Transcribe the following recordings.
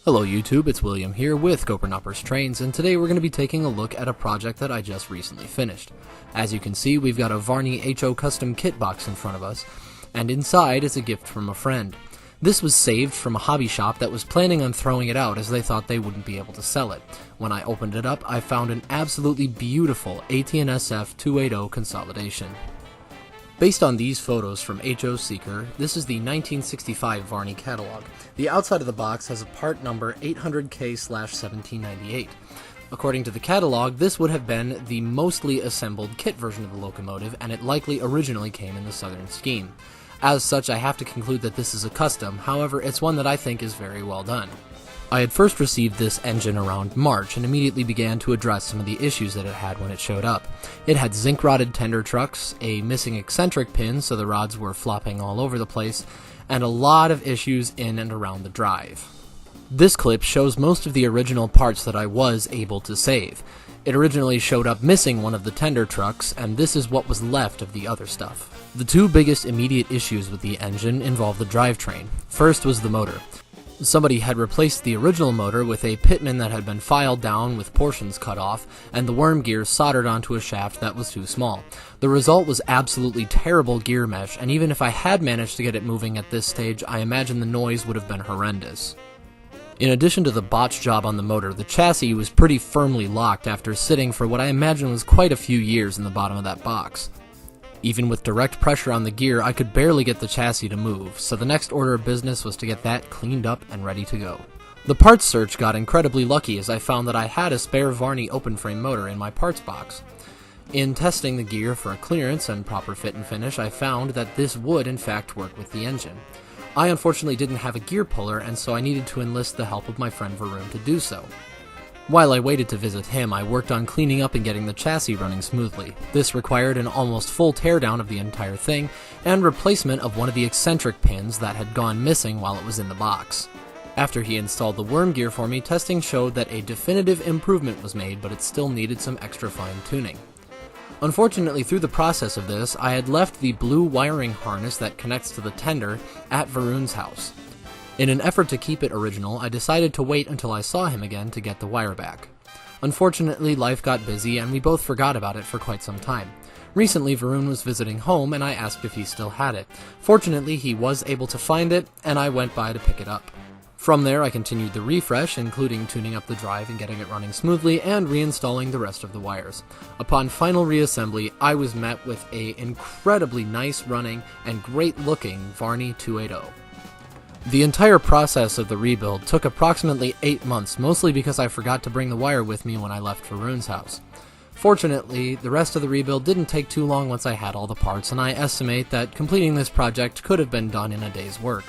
Hello YouTube, it's William here with Gopernopper's Trains, and today we're going to be taking a look at a project that I just recently finished. As you can see, we've got a Varney HO Custom kit box in front of us, and inside is a gift from a friend. This was saved from a hobby shop that was planning on throwing it out as they thought they wouldn't be able to sell it. When I opened it up, I found an absolutely beautiful AT&SF 280 consolidation. Based on these photos from HO Seeker, this is the 1965 Varney catalog. The outside of the box has a part number 800K/1798. According to the catalog, this would have been the mostly assembled kit version of the locomotive, and it likely originally came in the Southern scheme. As such, I have to conclude that this is a custom, however, it's one that I think is very well done. I had first received this engine around March and immediately began to address some of the issues that it had when it showed up. It had zinc-rotted tender trucks, a missing eccentric pin so the rods were flopping all over the place, and a lot of issues in and around the drive. This clip shows most of the original parts that I was able to save. It originally showed up missing one of the tender trucks, and this is what was left of the other stuff. The two biggest immediate issues with the engine involved the drivetrain. First was the motor. Somebody had replaced the original motor with a pitman that had been filed down with portions cut off, and the worm gear soldered onto a shaft that was too small. The result was absolutely terrible gear mesh, and even if I had managed to get it moving at this stage, I imagine the noise would have been horrendous. In addition to the botch job on the motor, the chassis was pretty firmly locked after sitting for what I imagine was quite a few years in the bottom of that box. Even with direct pressure on the gear, I could barely get the chassis to move, so the next order of business was to get that cleaned up and ready to go. The parts search got incredibly lucky as I found that I had a spare Varney open frame motor in my parts box. In testing the gear for a clearance and proper fit and finish, I found that this would in fact work with the engine. I unfortunately didn't have a gear puller, and so I needed to enlist the help of my friend Varun to do so. While I waited to visit him, I worked on cleaning up and getting the chassis running smoothly. This required an almost full teardown of the entire thing, and replacement of one of the eccentric pins that had gone missing while it was in the box. After he installed the worm gear for me, testing showed that a definitive improvement was made, but it still needed some extra fine-tuning. Unfortunately, through the process of this, I had left the blue wiring harness that connects to the tender at Varun's house. In an effort to keep it original, I decided to wait until I saw him again to get the wire back. Unfortunately, life got busy and we both forgot about it for quite some time. Recently, Varun was visiting home and I asked if he still had it. Fortunately, he was able to find it and I went by to pick it up. From there, I continued the refresh, including tuning up the drive and getting it running smoothly and reinstalling the rest of the wires. Upon final reassembly, I was met with an incredibly nice running and great looking Varney 280. The entire process of the rebuild took approximately 8 months, mostly because I forgot to bring the wire with me when I left Varun's house. Fortunately, the rest of the rebuild didn't take too long once I had all the parts, and I estimate that completing this project could have been done in a day's work.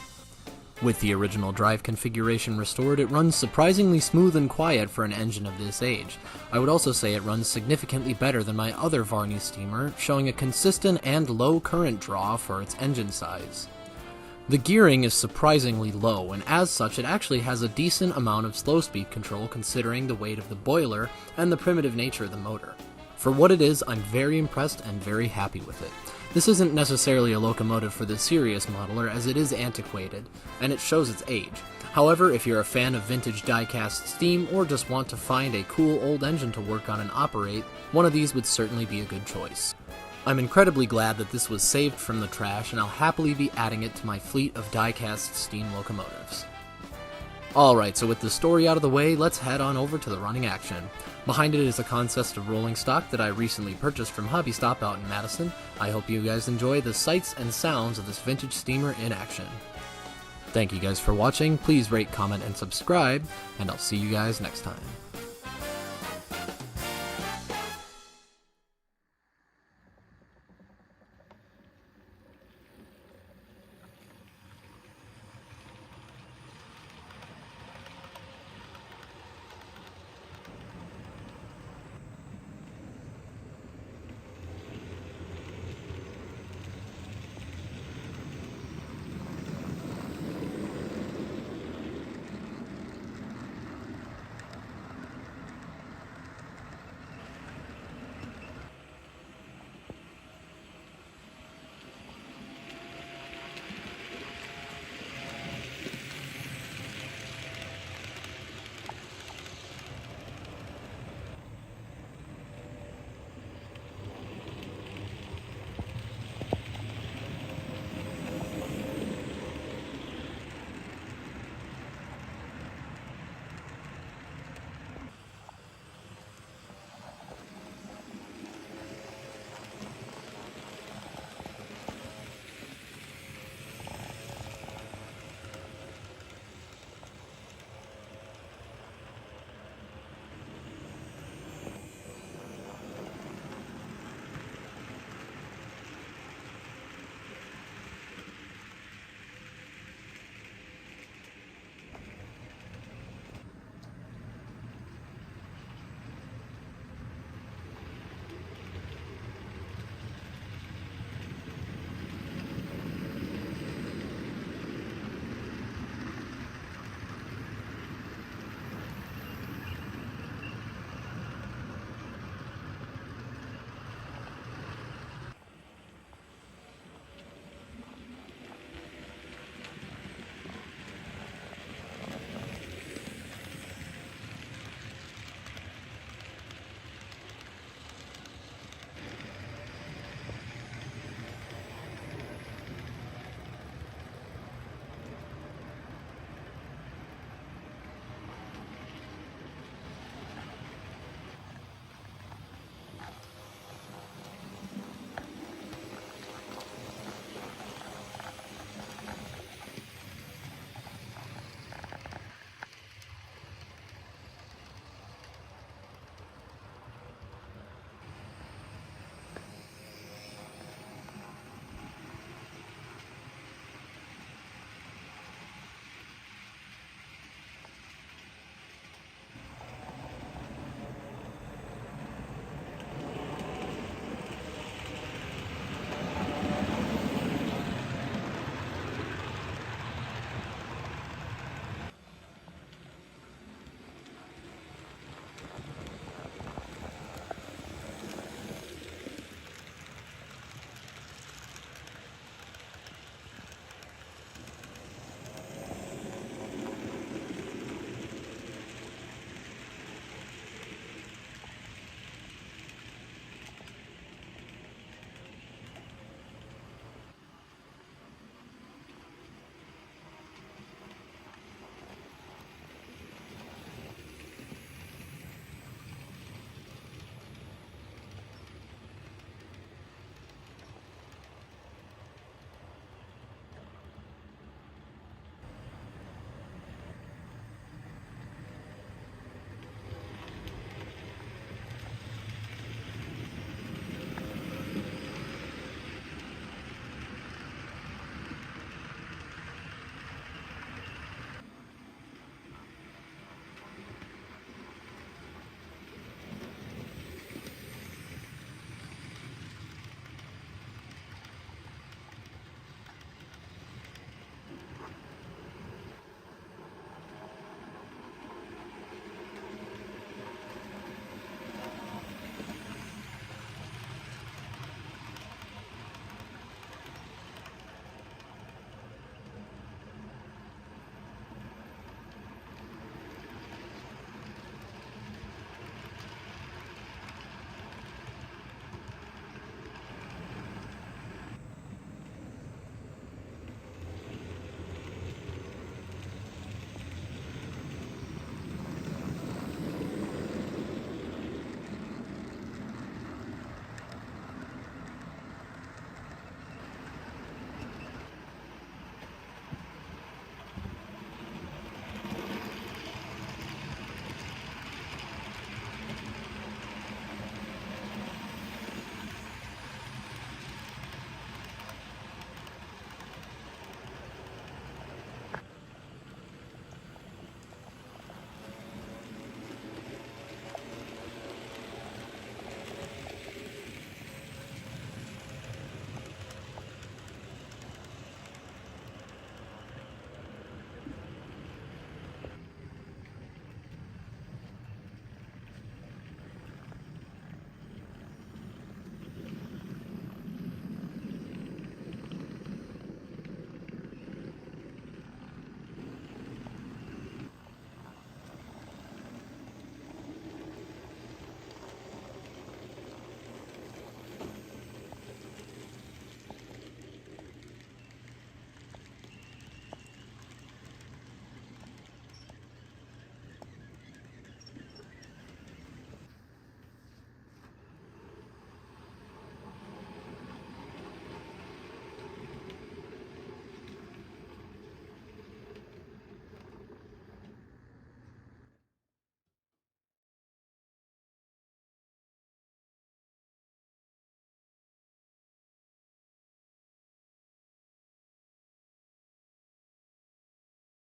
With the original drive configuration restored, it runs surprisingly smooth and quiet for an engine of this age. I would also say it runs significantly better than my other Varney steamer, showing a consistent and low current draw for its engine size. The gearing is surprisingly low, and as such it actually has a decent amount of slow speed control considering the weight of the boiler and the primitive nature of the motor. For what it is, I'm very impressed and very happy with it. This isn't necessarily a locomotive for the serious modeler as it is antiquated, and it shows its age. However, if you're a fan of vintage die-cast steam or just want to find a cool old engine to work on and operate, one of these would certainly be a good choice. I'm incredibly glad that this was saved from the trash, and I'll happily be adding it to my fleet of die-cast steam locomotives. Alright, so with the story out of the way, let's head on over to the running action. Behind it is a consist of rolling stock that I recently purchased from Hobby Stop out in Madison. I hope you guys enjoy the sights and sounds of this vintage steamer in action. Thank you guys for watching, please rate, comment, and subscribe, and I'll see you guys next time.